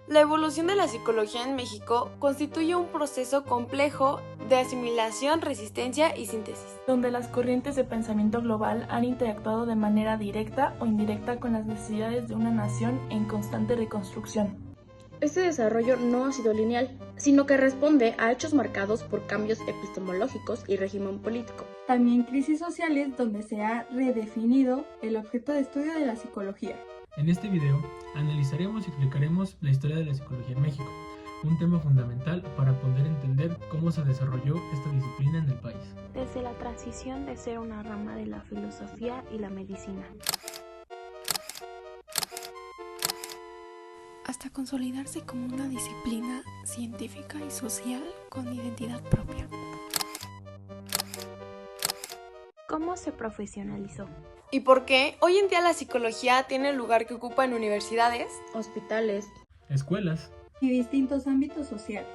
La evolución de la psicología en México constituye un proceso complejo de asimilación, resistencia y síntesis, donde las corrientes de pensamiento global han interactuado de manera directa o indirecta con las necesidades de una nación en constante reconstrucción. Este desarrollo no ha sido lineal, sino que responde a hechos marcados por cambios epistemológicos y régimen político. También crisis sociales donde se ha redefinido el objeto de estudio de la psicología. En este video analizaremos y explicaremos la historia de la psicología en México, un tema fundamental para poder entender cómo se desarrolló esta disciplina en el país. Desde la transición de ser una rama de la filosofía y la medicina, hasta consolidarse como una disciplina científica y social con identidad propia. ¿Cómo se profesionalizó? ¿Y por qué hoy en día la psicología tiene el lugar que ocupa en universidades, hospitales, escuelas y distintos ámbitos sociales?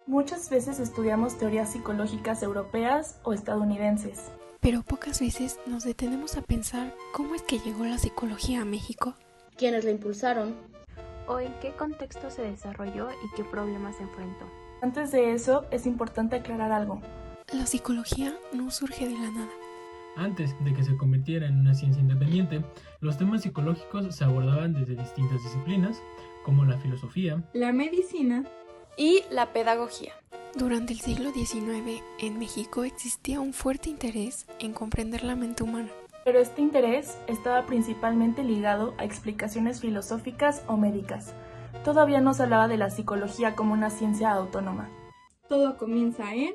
Muchas veces estudiamos teorías psicológicas europeas o estadounidenses, pero pocas veces nos detenemos a pensar cómo es que llegó la psicología a México, quiénes la impulsaron, o en qué contexto se desarrolló y qué problemas se enfrentó. Antes de eso, es importante aclarar algo. La psicología no surge de la nada. Antes de que se convirtiera en una ciencia independiente, los temas psicológicos se abordaban desde distintas disciplinas, como la filosofía, la medicina y la pedagogía. Durante el siglo XIX, en México existía un fuerte interés en comprender la mente humana. Pero este interés estaba principalmente ligado a explicaciones filosóficas o médicas. Todavía no se hablaba de la psicología como una ciencia autónoma. Todo comienza en...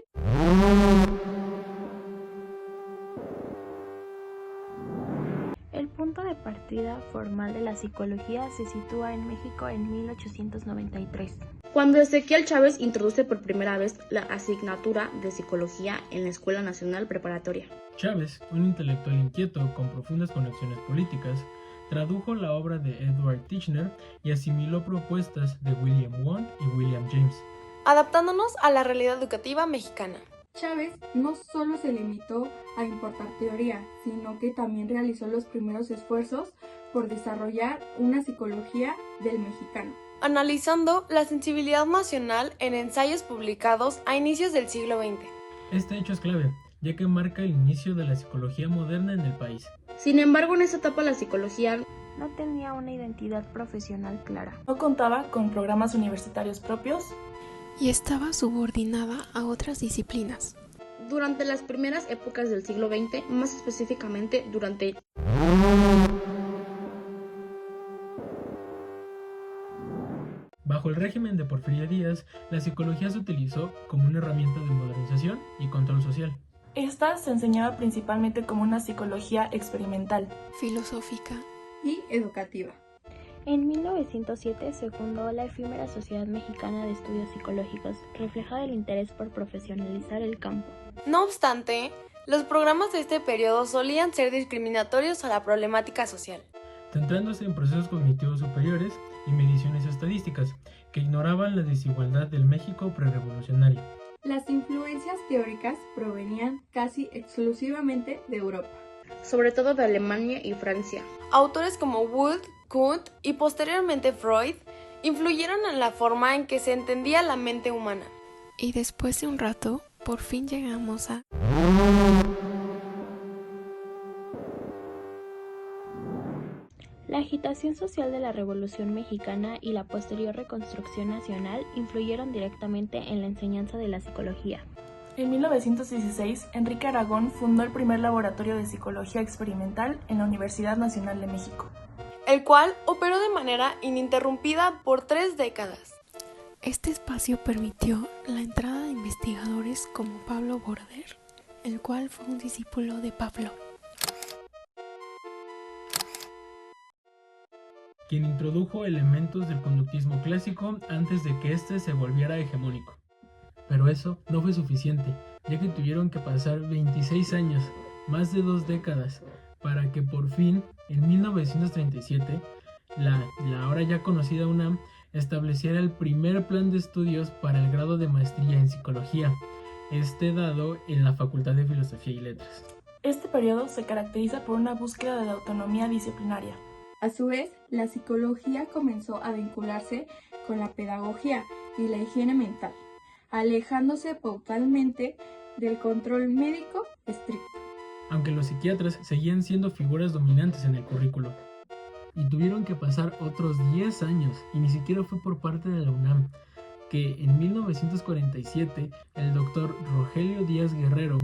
El punto de partida formal de la psicología se sitúa en México en 1893. Cuando Ezequiel Chávez introduce por primera vez la asignatura de psicología en la Escuela Nacional Preparatoria. Chávez, un intelectual inquieto con profundas conexiones políticas, tradujo la obra de Edward Titchener y asimiló propuestas de William Wundt y William James, adaptándonos a la realidad educativa mexicana. Chávez no solo se limitó a importar teoría, sino que también realizó los primeros esfuerzos por desarrollar una psicología del mexicano, analizando la sensibilidad nacional en ensayos publicados a inicios del siglo XX. Este hecho es clave, ya que marca el inicio de la psicología moderna en el país. Sin embargo, en esa etapa la psicología no tenía una identidad profesional clara. No contaba con programas universitarios propios y estaba subordinada a otras disciplinas. Durante las primeras épocas del siglo XX, más específicamente durante Bajo el régimen de Porfirio Díaz, la psicología se utilizó como una herramienta de modernización y control social. Esta se enseñaba principalmente como una psicología experimental, filosófica y educativa. En 1907 se fundó la efímera Sociedad Mexicana de Estudios Psicológicos, reflejado el interés por profesionalizar el campo. No obstante, los programas de este periodo solían ser discriminatorios a la problemática social, centrándose en procesos cognitivos superiores y mediciones estadísticas que ignoraban la desigualdad del México prerevolucionario. Las influencias teóricas provenían casi exclusivamente de Europa, sobre todo de Alemania y Francia. Autores como Wundt, Kuhn y posteriormente Freud influyeron en la forma en que se entendía la mente humana. Y después de un rato, por fin llegamos a... La agitación social de la Revolución Mexicana y la posterior reconstrucción nacional influyeron directamente en la enseñanza de la psicología. En 1916, Enrique Aragón fundó el primer laboratorio de psicología experimental en la Universidad Nacional de México, el cual operó de manera ininterrumpida por 3 décadas. Este espacio permitió la entrada de investigadores como Pablo Border, el cual fue un discípulo de Pavlov, quien introdujo elementos del conductismo clásico antes de que éste se volviera hegemónico. Pero eso no fue suficiente, ya que tuvieron que pasar 26 años, más de 2 décadas, para que por fin, en 1937, la ahora ya conocida UNAM estableciera el primer plan de estudios para el grado de maestría en psicología, dado en la Facultad de Filosofía y Letras. Este periodo se caracteriza por una búsqueda de la autonomía disciplinaria. A su vez, la psicología comenzó a vincularse con la pedagogía y la higiene mental, alejándose totalmente del control médico estricto. Aunque los psiquiatras seguían siendo figuras dominantes en el currículo. Y tuvieron que pasar otros 10 años, y ni siquiera fue por parte de la UNAM, que en 1947 el doctor Rogelio Díaz Guerrero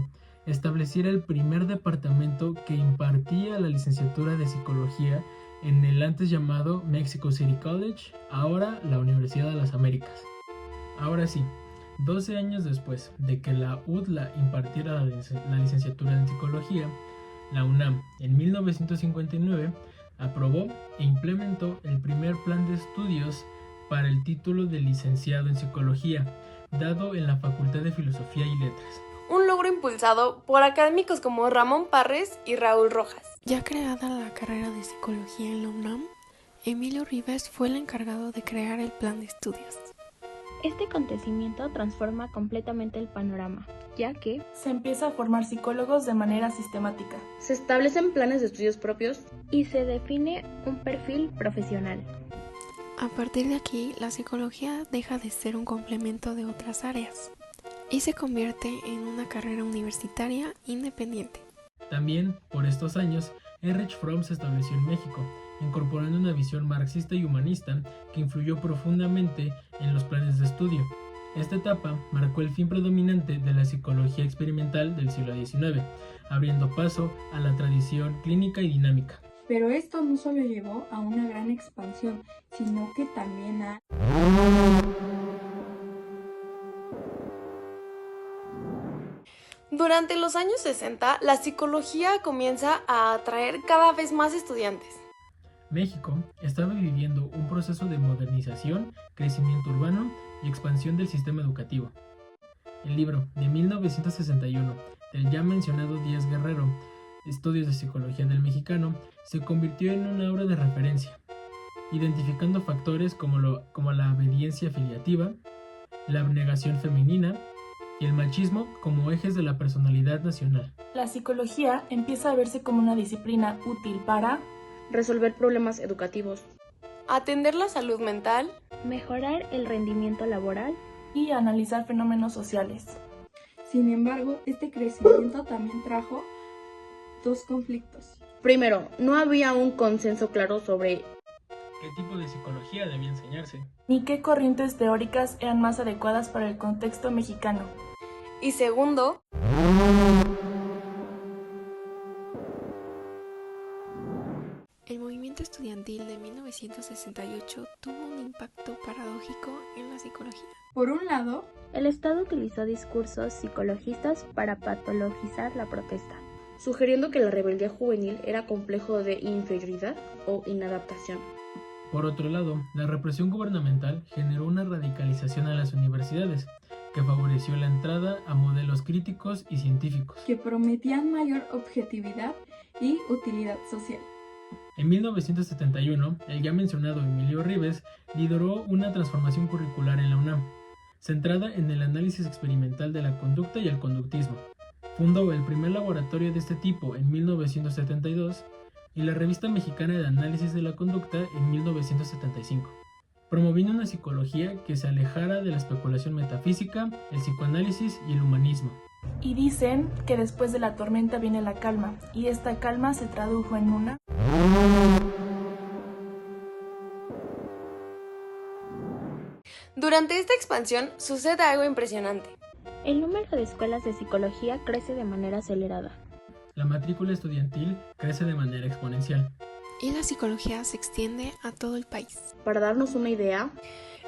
estableciera el primer departamento que impartía la licenciatura de psicología en el antes llamado Mexico City College, ahora la Universidad de las Américas. Ahora sí, 12 años después de que la UDLA impartiera la licenciatura en psicología, la UNAM en 1959 aprobó e implementó el primer plan de estudios para el título de licenciado en psicología, dado en la Facultad de Filosofía y Letras. Un logro impulsado por académicos como Ramón Parres y Raúl Rojas. Ya creada la carrera de psicología en la UNAM, Emilio Ribes fue el encargado de crear el plan de estudios. Este acontecimiento transforma completamente el panorama, ya que se empieza a formar psicólogos de manera sistemática. Se establecen planes de estudios propios y se define un perfil profesional. A partir de aquí, la psicología deja de ser un complemento de otras áreas y se convierte en una carrera universitaria independiente. También, por estos años, Erich Fromm se estableció en México, incorporando una visión marxista y humanista que influyó profundamente en los planes de estudio. Esta etapa marcó el fin predominante de la psicología experimental del siglo XIX, abriendo paso a la tradición clínica y dinámica. Pero esto no solo llevó a una gran expansión, sino que también a... Durante los años 60, la psicología comienza a atraer cada vez más estudiantes. México estaba viviendo un proceso de modernización, crecimiento urbano y expansión del sistema educativo. El libro de 1961 del ya mencionado Díaz Guerrero, Estudios de Psicología del Mexicano, se convirtió en una obra de referencia, identificando factores como la obediencia afiliativa, la abnegación femenina y el machismo como ejes de la personalidad nacional. La psicología empieza a verse como una disciplina útil para resolver problemas educativos, atender la salud mental, mejorar el rendimiento laboral y analizar fenómenos sociales. Sin embargo, este crecimiento también trajo dos conflictos. Primero, no había un consenso claro sobre qué tipo de psicología debía enseñarse, ni qué corrientes teóricas eran más adecuadas para el contexto mexicano. Y segundo, el movimiento estudiantil de 1968 tuvo un impacto paradójico en la psicología. Por un lado, el Estado utilizó discursos psicologistas para patologizar la protesta, sugiriendo que la rebeldía juvenil era complejo de inferioridad o inadaptación. Por otro lado, la represión gubernamental generó una radicalización en las universidades, que favoreció la entrada a modelos críticos y científicos, que prometían mayor objetividad y utilidad social. En 1971, el ya mencionado Emilio Ribes lideró una transformación curricular en la UNAM, centrada en el análisis experimental de la conducta y el conductismo. Fundó el primer laboratorio de este tipo en 1972 y la Revista Mexicana de Análisis de la Conducta en 1975, promoviendo una psicología que se alejara de la especulación metafísica, el psicoanálisis y el humanismo. Y dicen que después de la tormenta viene la calma, y esta calma se tradujo en una... Durante esta expansión sucede algo impresionante. El número de escuelas de psicología crece de manera acelerada. La matrícula estudiantil crece de manera exponencial. Y la psicología se extiende a todo el país. Para darnos una idea,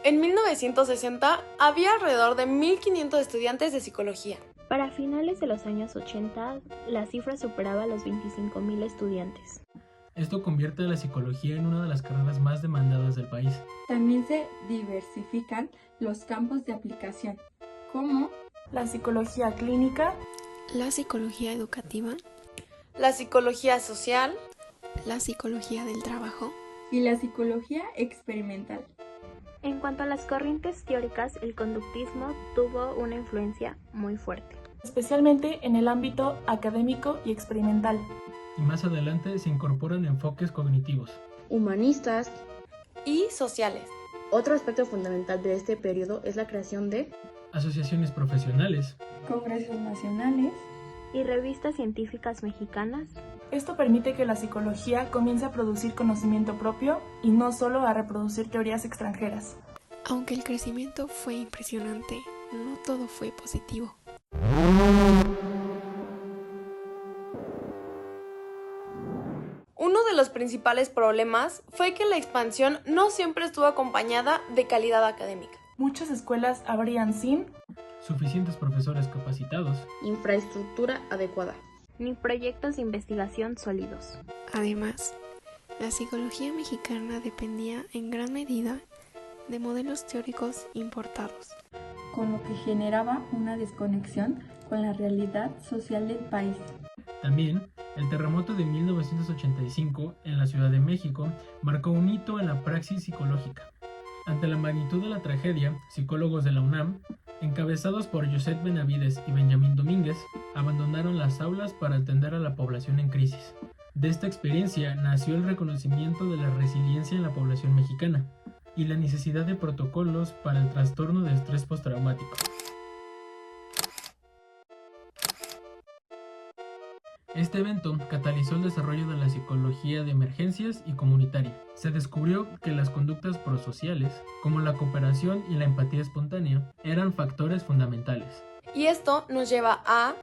en 1960 había alrededor de 1.500 estudiantes de psicología. Para finales de los años 80, la cifra superaba los 25,000 estudiantes. Esto convierte a la psicología en una de las carreras más demandadas del país. También se diversifican los campos de aplicación, como la psicología clínica, la psicología educativa, la psicología social, la psicología del trabajo y la psicología experimental. En cuanto a las corrientes teóricas, el conductismo tuvo una influencia muy fuerte. especialmente en el ámbito académico y experimental. Y más adelante se incorporan enfoques cognitivos, humanistas. Y sociales. Otro aspecto fundamental de este periodo es la creación de asociaciones profesionales, congresos nacionales y revistas científicas mexicanas. Esto permite que la psicología comience a producir conocimiento propio y no solo a reproducir teorías extranjeras. Aunque el crecimiento fue impresionante, no todo fue positivo. Uno de los principales problemas fue que la expansión no siempre estuvo acompañada de calidad académica. Muchas escuelas abrían sin suficientes profesores capacitados, infraestructura adecuada, ni proyectos de investigación sólidos. Además, la psicología mexicana dependía en gran medida de modelos teóricos importados, con lo que generaba una desconexión con la realidad social del país. También, el terremoto de 1985 en la Ciudad de México marcó un hito en la praxis psicológica. Ante la magnitud de la tragedia, psicólogos de la UNAM, encabezados por Josep Benavides y Benjamín Domínguez, abandonaron las aulas para atender a la población en crisis. De esta experiencia nació el reconocimiento de la resiliencia en la población mexicana y la necesidad de protocolos para el trastorno de estrés postraumático. Este evento catalizó el desarrollo de la psicología de emergencias y comunitaria. Se descubrió que las conductas prosociales, como la cooperación y la empatía espontánea, eran factores fundamentales. Y esto nos lleva a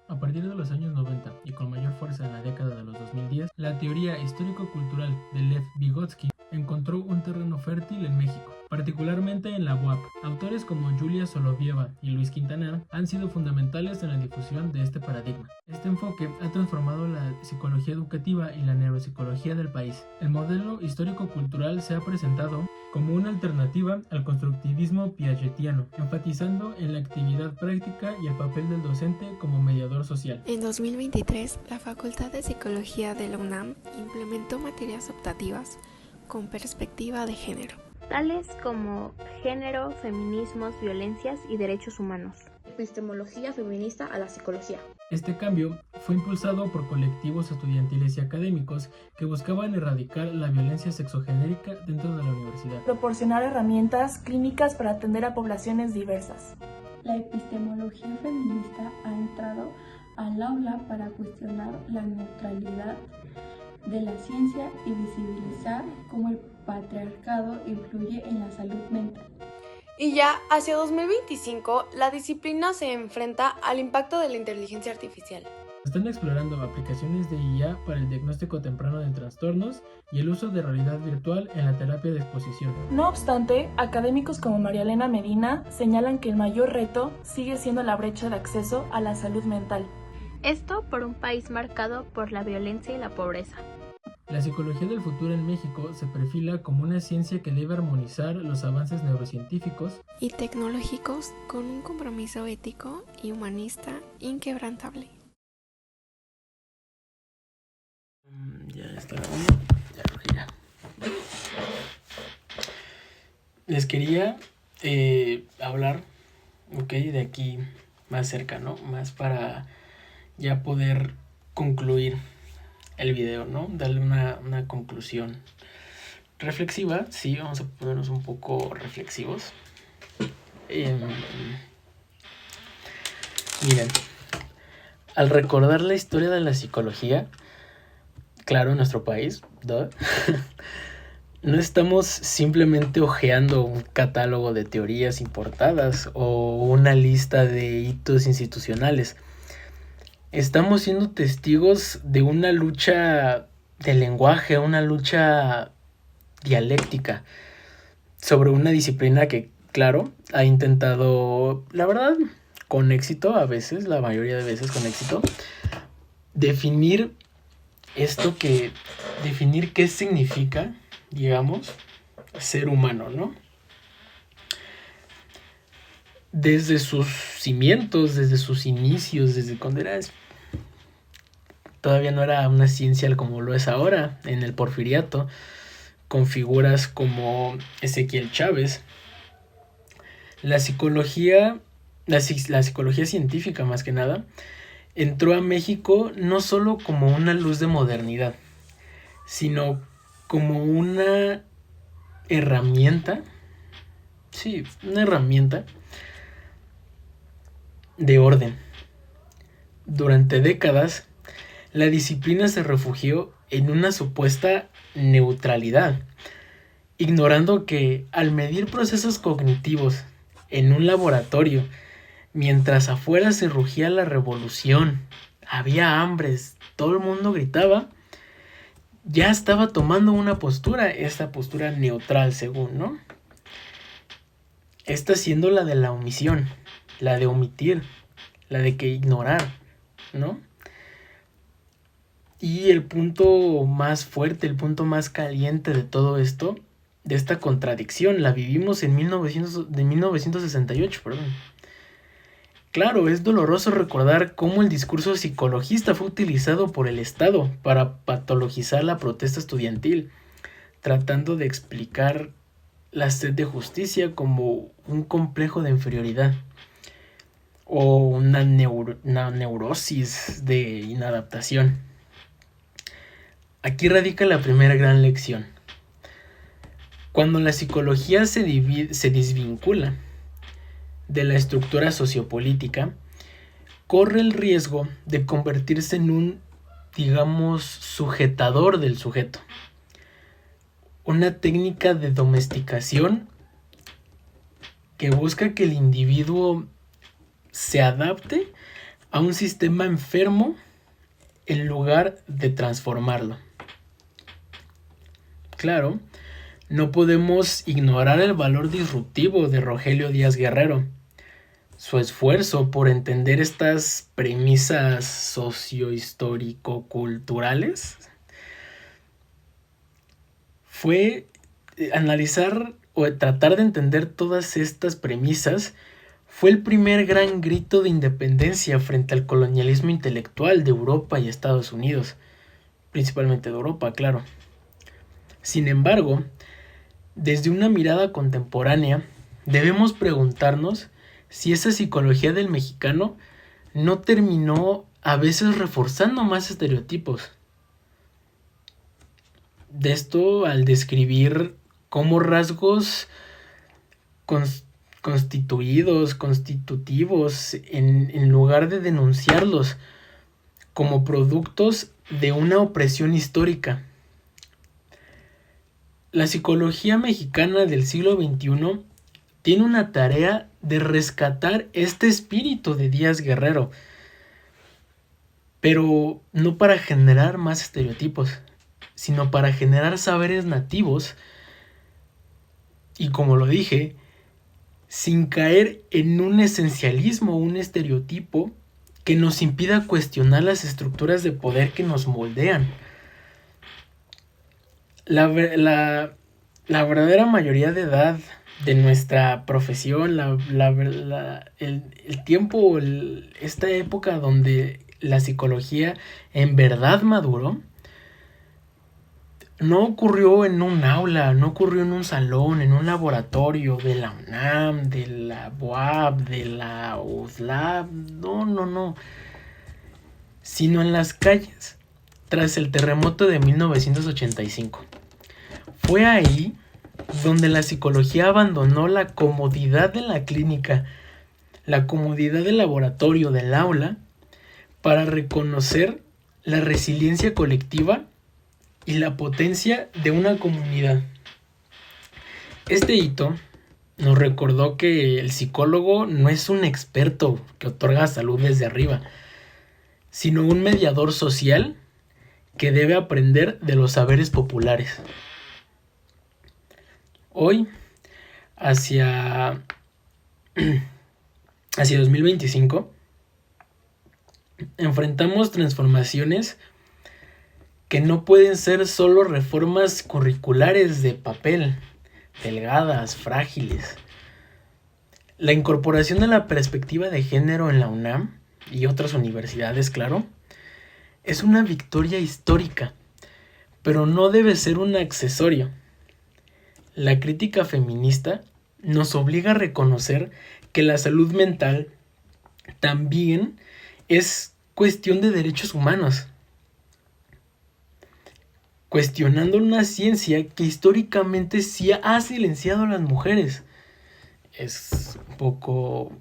A partir de los años 90 y con mayor fuerza en la década de los 2010, la teoría histórico-cultural de Lev Vygotsky encontró un terreno fértil en México, particularmente en la UAP. Autores como Julia Solovieva y Luis Quintanar han sido fundamentales en la difusión de este paradigma. Este enfoque ha transformado la psicología educativa y la neuropsicología del país. El modelo histórico-cultural se ha presentado como una alternativa al constructivismo piagetiano, enfatizando en la actividad práctica y el papel del docente como mediador social. En 2023, la Facultad de Psicología de la UNAM implementó materias optativas con perspectiva de género, tales como género, feminismos, violencias y derechos humanos. epistemología feminista a la psicología. Este cambio fue impulsado por colectivos estudiantiles y académicos que buscaban erradicar la violencia sexogenérica dentro de la universidad. Proporcionar herramientas clínicas para atender a poblaciones diversas. La epistemología feminista ha entrado al aula para cuestionar la neutralidad de la ciencia y visibilizar cómo el patriarcado influye en la salud mental. Y ya hacia 2025, la disciplina se enfrenta al impacto de la inteligencia artificial. Están explorando aplicaciones de IA para el diagnóstico temprano de trastornos y el uso de realidad virtual en la terapia de exposición. No obstante, académicos como María Elena Medina señalan que el mayor reto sigue siendo la brecha de acceso a la salud mental. Esto por un país marcado por la violencia y la pobreza. La psicología del futuro en México se perfila como una ciencia que debe armonizar los avances neurocientíficos y tecnológicos con un compromiso ético y humanista inquebrantable. Ya está grabando. Ya creo que ya. Les quería hablar, de aquí más cerca, ¿no? Más para ya poder concluir el video, ¿no? Darle una conclusión reflexiva. Sí, vamos a ponernos un poco reflexivos. Miren, al recordar la historia de la psicología, claro, en nuestro país, no estamos simplemente hojeando un catálogo de teorías importadas o una lista de hitos institucionales. Estamos siendo testigos de una lucha de lenguaje, una lucha dialéctica sobre una disciplina que, claro, ha intentado, la verdad, con éxito a veces, la mayoría de veces con éxito, definir qué significa, digamos, ser humano, ¿no? Desde sus cimientos, desde sus inicios, desde cuando todavía no era una ciencia como lo es ahora, en el Porfiriato, con figuras como Ezequiel Chávez. La psicología científica, más que nada, entró a México no solo como una luz de modernidad, sino como una herramienta de orden. Durante décadas, la disciplina se refugió en una supuesta neutralidad, ignorando que al medir procesos cognitivos en un laboratorio, mientras afuera se rugía la revolución, había hambres, todo el mundo gritaba, ya estaba tomando una postura, esta postura neutral según, ¿no? Esta siendo la de la omisión, la de omitir, la de que ignorar, ¿no? Y el punto más fuerte, el punto más caliente de todo esto, de esta contradicción, la vivimos en 1968, perdón. Claro, es doloroso recordar cómo el discurso psicologista fue utilizado por el Estado para patologizar la protesta estudiantil, tratando de explicar la sed de justicia como un complejo de inferioridad o una neurosis de inadaptación. Aquí radica la primera gran lección. Cuando la psicología se desvincula de la estructura sociopolítica, corre el riesgo de convertirse en un, digamos, sujetador del sujeto. Una técnica de domesticación que busca que el individuo se adapte a un sistema enfermo en lugar de transformarlo. Claro, no podemos ignorar el valor disruptivo de Rogelio Díaz Guerrero. Su esfuerzo por entender estas premisas sociohistórico-culturales fue analizar o tratar de entender todas estas premisas. Fue el primer gran grito de independencia frente al colonialismo intelectual de Europa y Estados Unidos, principalmente de Europa, claro. Sin embargo, desde una mirada contemporánea, debemos preguntarnos si esa psicología del mexicano no terminó a veces reforzando más estereotipos. De esto al describir cómo rasgos constitutivos, en lugar de denunciarlos como productos de una opresión histórica. La psicología mexicana del siglo XXI tiene una tarea de rescatar este espíritu de Díaz Guerrero, pero no para generar más estereotipos, sino para generar saberes nativos y, como lo dije, sin caer en un esencialismo o un estereotipo que nos impida cuestionar las estructuras de poder que nos moldean. La verdadera mayoría de edad de nuestra profesión, el tiempo, esta época donde la psicología en verdad maduró, no ocurrió en un aula, no ocurrió en un salón, en un laboratorio de la UNAM, de la UAP, de la USLAP, no, sino en las calles, tras el terremoto de 1985. Fue ahí donde la psicología abandonó la comodidad de la clínica, la comodidad del laboratorio, del aula, para reconocer la resiliencia colectiva y la potencia de una comunidad. Este hito nos recordó que el psicólogo no es un experto que otorga salud desde arriba, sino un mediador social que debe aprender de los saberes populares. Hoy, hacia 2025, enfrentamos transformaciones que no pueden ser solo reformas curriculares de papel, delgadas, frágiles. La incorporación de la perspectiva de género en la UNAM y otras universidades, claro, es una victoria histórica, pero no debe ser un accesorio, la crítica feminista nos obliga a reconocer que la salud mental también es cuestión de derechos humanos, cuestionando una ciencia que históricamente sí ha silenciado a las mujeres. Es un poco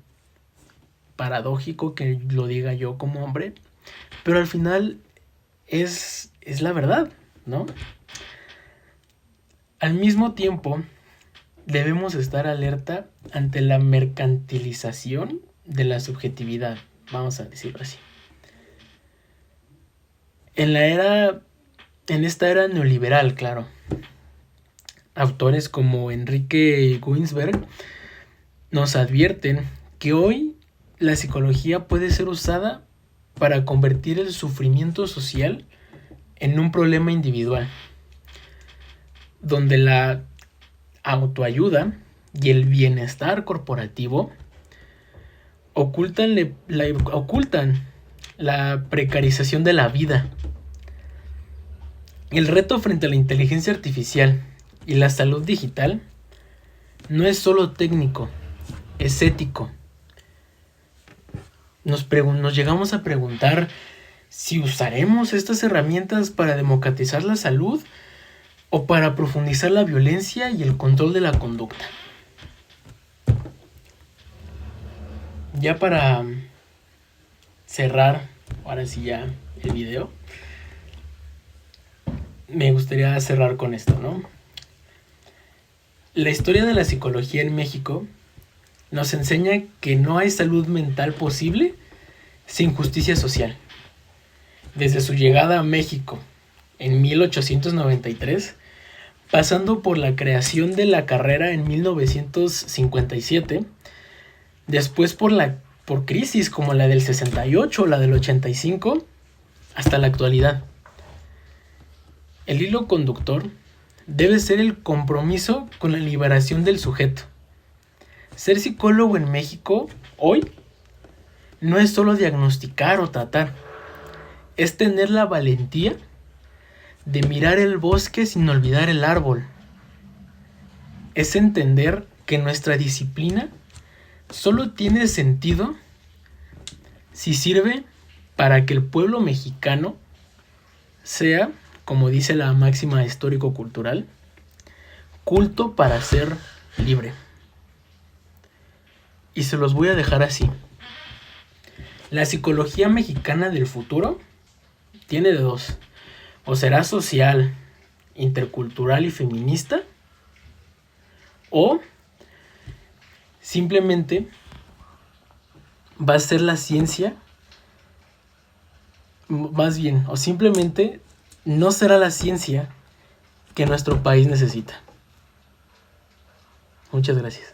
paradójico que lo diga yo como hombre, pero al final es la verdad, ¿no? Al mismo tiempo, debemos estar alerta ante la mercantilización de la subjetividad, vamos a decirlo así. En esta era neoliberal, claro, autores como Enrique Günsberg nos advierten que hoy la psicología puede ser usada para convertir el sufrimiento social en un problema individual, donde la autoayuda y el bienestar corporativo ocultan la precarización de la vida. El reto frente a la inteligencia artificial y la salud digital no es solo técnico, es ético. Nos llegamos a preguntar si usaremos estas herramientas para democratizar la salud o para profundizar la violencia y el control de la conducta. Ya para cerrar, ahora sí ya el video, me gustaría cerrar con esto, ¿no? La historia de la psicología en México nos enseña que no hay salud mental posible sin justicia social. Desde su llegada a México en 1893, pasando por la creación de la carrera en 1957, después por crisis como la del 68 o la del 85, hasta la actualidad. El hilo conductor debe ser el compromiso con la liberación del sujeto. Ser psicólogo en México hoy no es solo diagnosticar o tratar, es tener la valentía de mirar el bosque sin olvidar el árbol. Es entender que nuestra disciplina solo tiene sentido si sirve para que el pueblo mexicano sea, como dice la máxima histórico-cultural, culto para ser libre. Y se los voy a dejar así. La psicología mexicana del futuro tiene de dos. O será social, intercultural y feminista, o simplemente va a ser la ciencia, más bien, o simplemente no será la ciencia que nuestro país necesita. Muchas gracias.